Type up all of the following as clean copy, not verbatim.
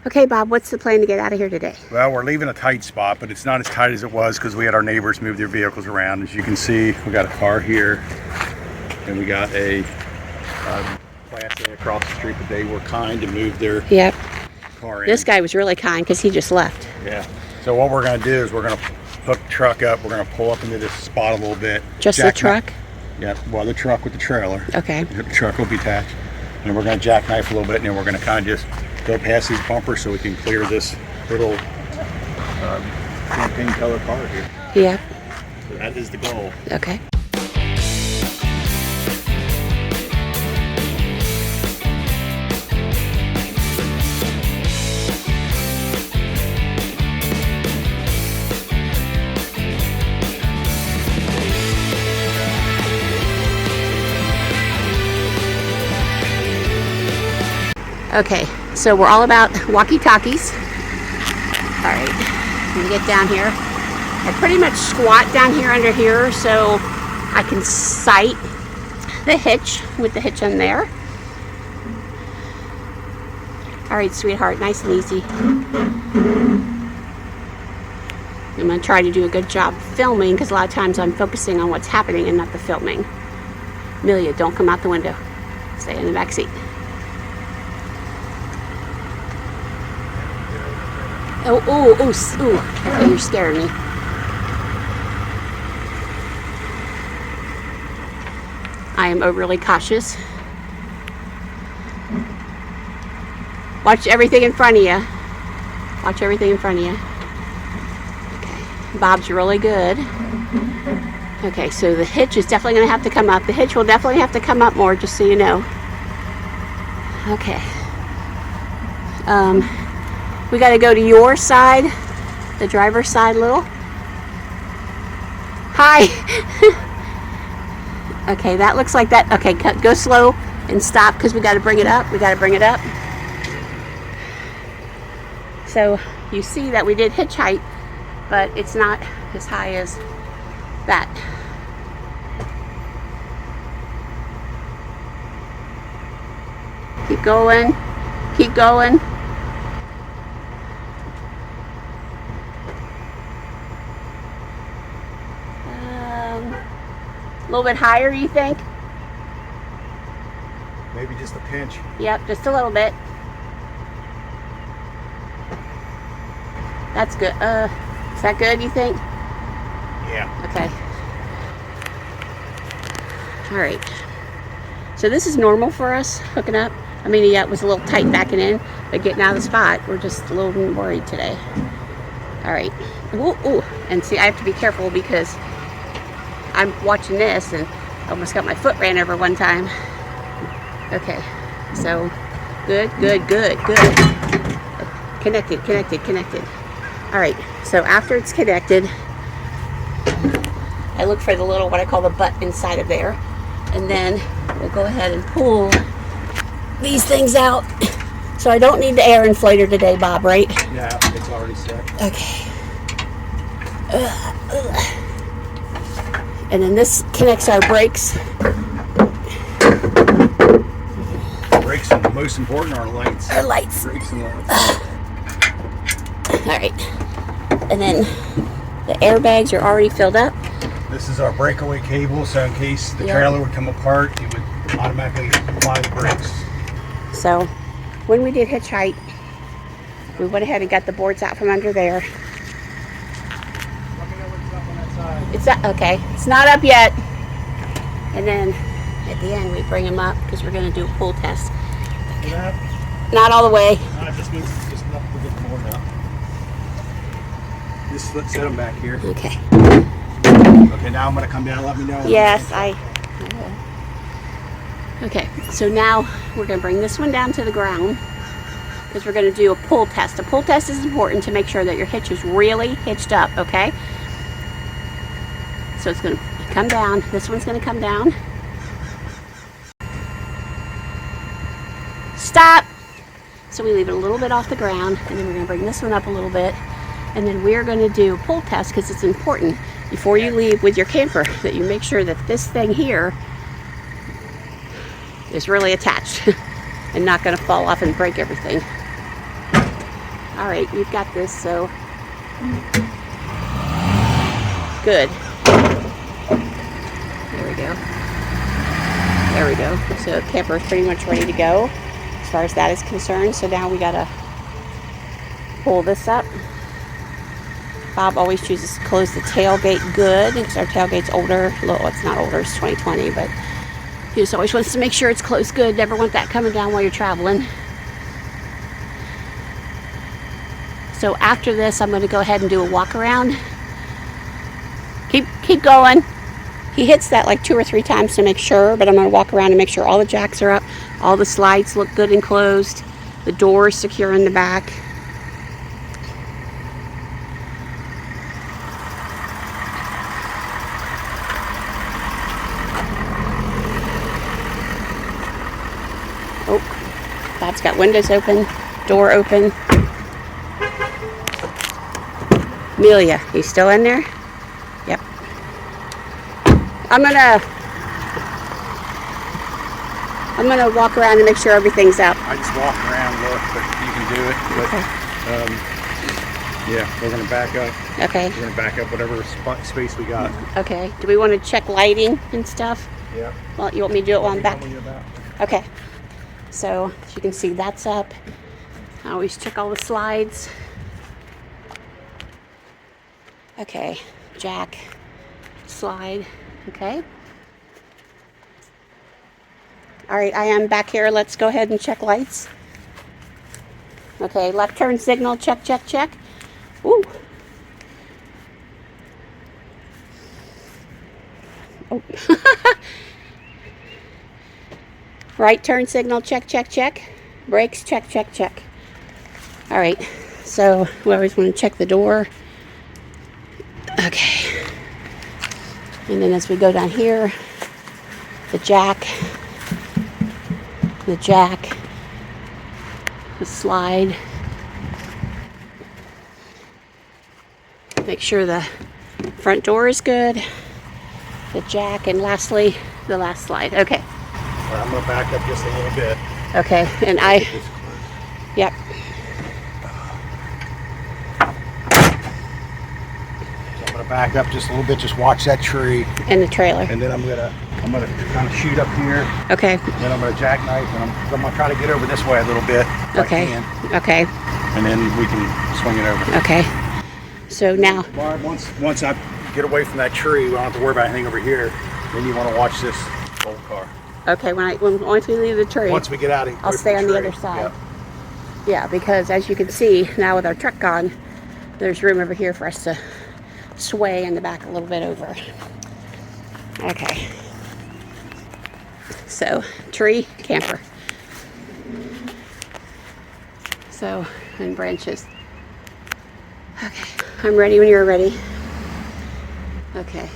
Okay, Bob, what's the plan to get out of here today? Well, we're leaving a tight spot, but it's not as tight as it was because we had our neighbors move their vehicles around. As you can see, we got a car here, and we got a Class A across the street, but they were kind to move their car in. This guy was really kind because he just left. Yeah. So what we're going to do is we're going to hook the truck up. We're going to pull up into this spot a little bit. Just the truck? Yeah, well, the truck with the trailer. Okay. The truck will be attached. And we're going to jackknife a little bit, and then we're going to kind of just go past these bumpers so we can clear this little champagne color car here. Yeah. So that is the goal. Okay. Okay, so we're all about walkie-talkies. All right, I'm gonna get down here. I pretty much squat down here under here so I can sight the hitch with the hitch in there. All right, sweetheart, nice and easy. I'm gonna try to do a good job filming because a lot of times I'm focusing on what's happening and not the filming. Amelia, don't come out the window. Stay in the back seat. Oh, okay, you're scaring me. I am overly cautious. Watch everything in front of you. Watch everything in front of you. Okay, Bob's really good. Okay, so the hitch is definitely going to have to come up. The hitch will definitely have to come up more, just so you know. Okay. We got to go to your side, the driver's side a little. Hi. Okay, that looks like that. Okay, go slow and stop because we got to bring it up. We got to bring it up. So you see that we did hitch height, but it's not as high as that. Keep going. Keep going. A little bit higher, you think? Maybe just a pinch. Yep, just a little bit. That's good. Is that good, you think? Yeah. Okay. All right. So this is normal for us, hooking up. I mean, yeah, it was a little tight backing in, but getting out of the spot, we're just a little worried today. All right. Ooh. And see, I have to be careful because I'm watching this and almost got my foot ran over one time. Okay, so good. Connected. All right, so after it's connected, I look for the little, what I call the butt inside of there. And then we'll go ahead and pull these things out. So I don't need the air inflator today, Bob, right? Yeah, it's already set. Okay. And then this connects our brakes. Brakes are the most important, our lights. Our lights. Brakes and lights. All right. And then the airbags are already filled up. This is our breakaway cable, so in case the trailer would come apart, it would automatically apply the brakes. So when we did hitch height, we went ahead and got the boards out from under there. It's not, okay, it's not up yet. And then at the end we bring them up because we're going to do a pull test. Not all the way. No, it just means just enough to get the board out. Just set them back here. Okay. Okay, now I'm going to come down. Let me know. Yes, I will. Okay, so now we're going to bring this one down to the ground because we're going to do a pull test. A pull test is important to make sure that your hitch is really hitched up, okay? So it's going to come down. This one's going to come down. Stop! So we leave it a little bit off the ground, and then we're going to bring this one up a little bit, and then we're going to do a pull test because it's important before you leave with your camper that you make sure that this thing here is really attached and not going to fall off and break everything. All right, you've got this, so good. There we go. There we go. So camper is pretty much ready to go as far as that is concerned. So now we gotta pull this up. Bob always chooses to close the tailgate good because our tailgate's older. Well, it's not older, it's 2020, but he just always wants to make sure it's closed good. Never want that coming down while you're traveling. So after this, I'm going to go ahead and do a walk around. Keep going. He hits that like 2 or 3 times to make sure, but I'm going to walk around and make sure all the jacks are up, all the slides look good and closed, the door is secure in the back. Oh, Bob's got windows open, door open. Amelia, you still in there? Yep. I'm gonna walk around and make sure everything's up. I just walk around, look, but you can do it. But yeah, we're gonna back up. Okay. We're gonna back up whatever space we got. Okay. Do we want to check lighting and stuff? Yeah. Well, you want me to do it while I'm back? Okay. So as you can see, that's up. I always check all the slides. Okay, jack, slide, okay. All right, I am back here. Let's go ahead and check lights. Okay, left turn signal, check, check, check. Ooh. Oh. Right turn signal, check, check, check. Brakes, check, check, check. All right, so we always want to check the door. Okay, and then as we go down here, the jack, the slide. Make sure the front door is good, the jack, and lastly, the last slide. Okay. All right, I'm gonna back up just a little bit. Okay, and yep. Back up just a little bit, just watch that tree. And the trailer. And then I'm gonna kind of shoot up here. Okay. Then I'm gonna jackknife and I'm gonna try to get over this way a little bit. If Okay. I can. Okay. And then we can swing it over. Okay. So now. Barb, once I get away from that tree, we don't have to worry about anything over here. Then you want to watch this old car. Okay. Once we leave the tree. Once we get out of here, I'll stay on the other side. Yep. Yeah, because as you can see now with our truck gone, there's room over here for us to sway in the back a little bit over. Okay. So, tree, camper. So, and branches. Okay. I'm ready when you're ready. Okay.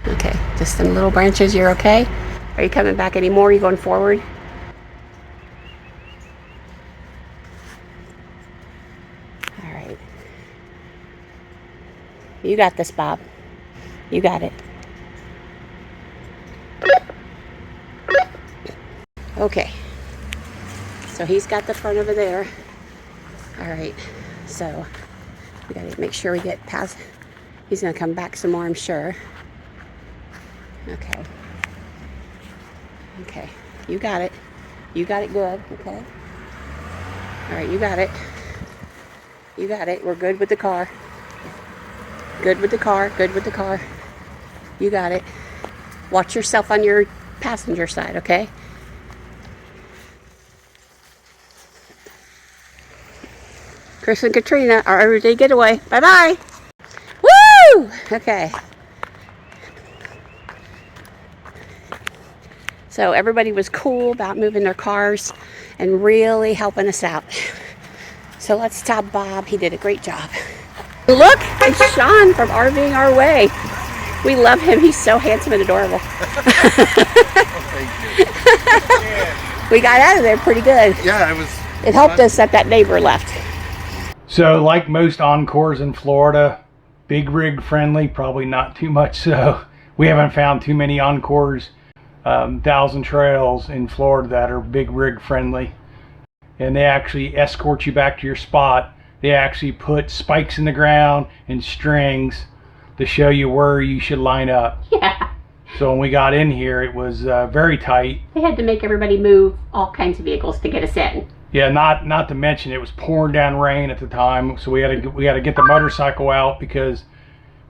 Okay. Just some little branches. You're okay? Are you coming back anymore? Are you going forward? You got this, Bob. You got it. Okay. So he's got the front over there. All right. So we got to make sure we get past. He's going to come back some more, I'm sure. Okay. Okay. You got it. You got it good. Okay. All right. You got it. You got it. We're good with the car. Good with the car, good with the car. You got it. Watch yourself on your passenger side, okay? Chris and Katrina, our everyday getaway. Bye-bye. Woo! Okay. So everybody was cool about moving their cars and really helping us out. So let's stop Bob. He did a great job. Look, it's Sean from RVing Our Way. We love him. He's so handsome and adorable. Thank you. We got out of there pretty good. Yeah, It helped us that neighbor left. So like most Encores in Florida, big rig friendly, probably not too much so. We haven't found too many Encores Thousand Trails in Florida that are big rig friendly, and they actually escort you back to your spot. They actually put spikes in the ground and strings to show you where you should line up. Yeah. So when we got in here, it was very tight. They had to make everybody move all kinds of vehicles to get us in. Yeah, not to mention it was pouring down rain at the time, so we had to get the motorcycle out because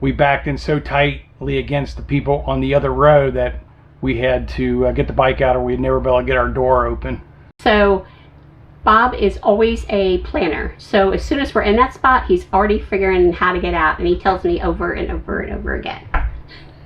we backed in so tightly against the people on the other road that we had to get the bike out, or we'd never be able to get our door open. So Bob is always a planner. So as soon as we're in that spot, he's already figuring how to get out, and he tells me over and over and over again.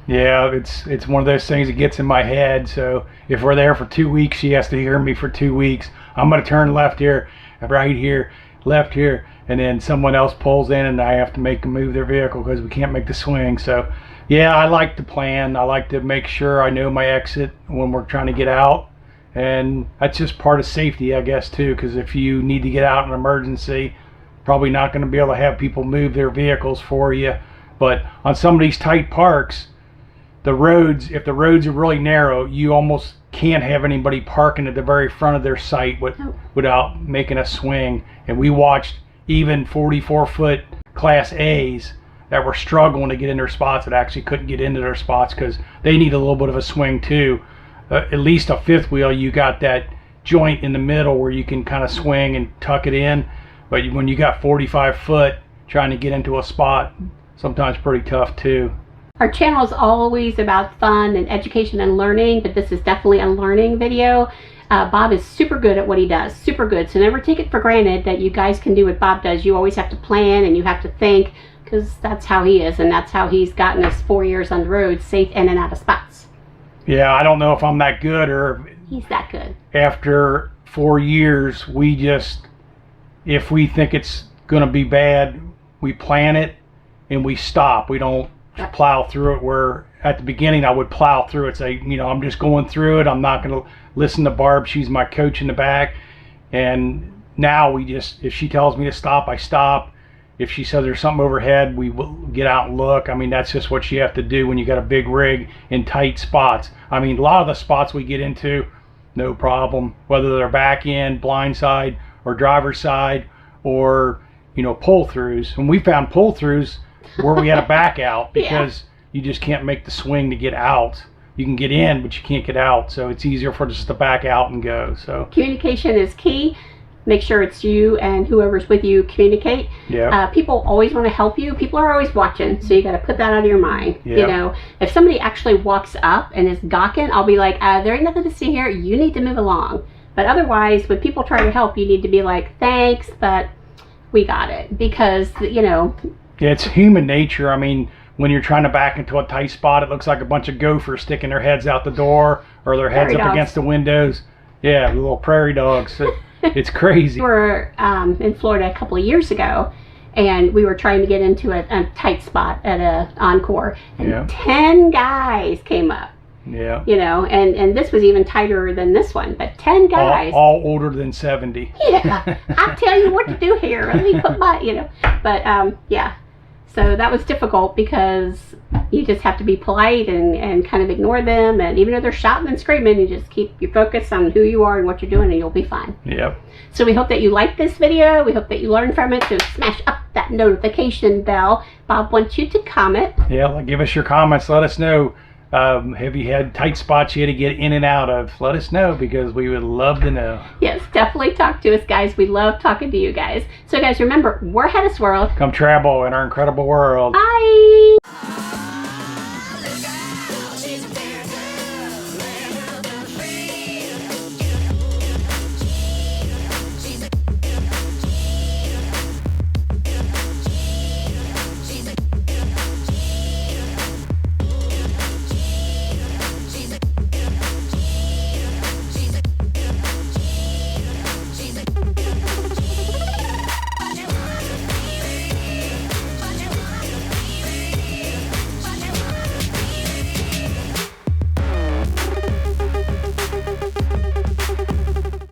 Yeah, it's one of those things that gets in my head. So if we're there for 2 weeks, she has to hear me for 2 weeks. I'm going to turn left here, right here, left here, and then someone else pulls in and I have to make them move their vehicle because we can't make the swing. So yeah, I like to plan. I like to make sure I know my exit when we're trying to get out. And that's just part of safety, I guess, too, because if you need to get out in an emergency, probably not going to be able to have people move their vehicles for you. But on some of these tight parks, the roads, if the roads are really narrow, you almost can't have anybody parking at the very front of their site without making a swing. And we watched even 44-foot Class A's that were struggling to get in their spots that actually couldn't get into their spots because they need a little bit of a swing too. At least a fifth wheel, you got that joint in the middle where you can kind of swing and tuck it in. But when you got 45 foot trying to get into a spot, sometimes pretty tough too. Our channel is always about fun and education and learning, but this is definitely a learning video. Bob is super good at what he does, super good. So never take it for granted that you guys can do what Bob does. You always have to plan and you have to think, because that's how he is, and that's how he's gotten us 4 years on the road, safe in and out of spots. Yeah, I don't know if I'm that good or... He's that good. After 4 years, we just, if we think it's going to be bad, we plan it and we stop. We don't plow through it, where at the beginning I would plow through it, say, you know, I'm just going through it. I'm not going to listen to Barb. She's my coach in the back. And now we just, if she tells me to stop, I stop. If she says there's something overhead, we will get out and look. I mean, that's just what you have to do when you got a big rig in tight spots. I mean, a lot of the spots we get into, no problem, whether they're back end, blind side, or driver's side, or, you know, pull-throughs. And we found pull-throughs where we had to back out because you just can't make the swing to get out. You can get in, but you can't get out. So it's easier for us to back out and go. So communication is key. Make sure it's you and whoever's with you communicate. Yeah. People always want to help you. People are always watching, so you got to put that out of your mind. Yeah. You know, if somebody actually walks up and is gawking, I'll be like, there ain't nothing to see here. You need to move along. But otherwise, when people try to help, you need to be like, thanks, but we got it. Because, you know. Yeah, it's human nature. I mean, when you're trying to back into a tight spot, it looks like a bunch of gophers sticking their heads out the door or their heads up against the windows. Yeah, little prairie dogs. It's crazy. We were in Florida a couple of years ago, and we were trying to get into a tight spot at a Encore, and 10 guys came up. Yeah. You know, and this was even tighter than this one, but 10 guys. All older than 70. Yeah. I'll tell you what to do here. Let me put my, you know. But, yeah. So that was difficult because you just have to be polite and kind of ignore them. And even though they're shouting and screaming, you just keep your focus on who you are and what you're doing, and you'll be fine. Yep. So we hope that you like this video. We hope that you learned from it. So smash up that notification bell. Bob wants you to comment. Yeah, give us your comments. Let us know. Have you had tight spots you had to get in and out of? Let us know, because we would love to know. Yes, definitely talk to us, guys. We love talking to you guys. So, guys, remember, we're HetteshWorld. Come travel in our incredible world. Bye.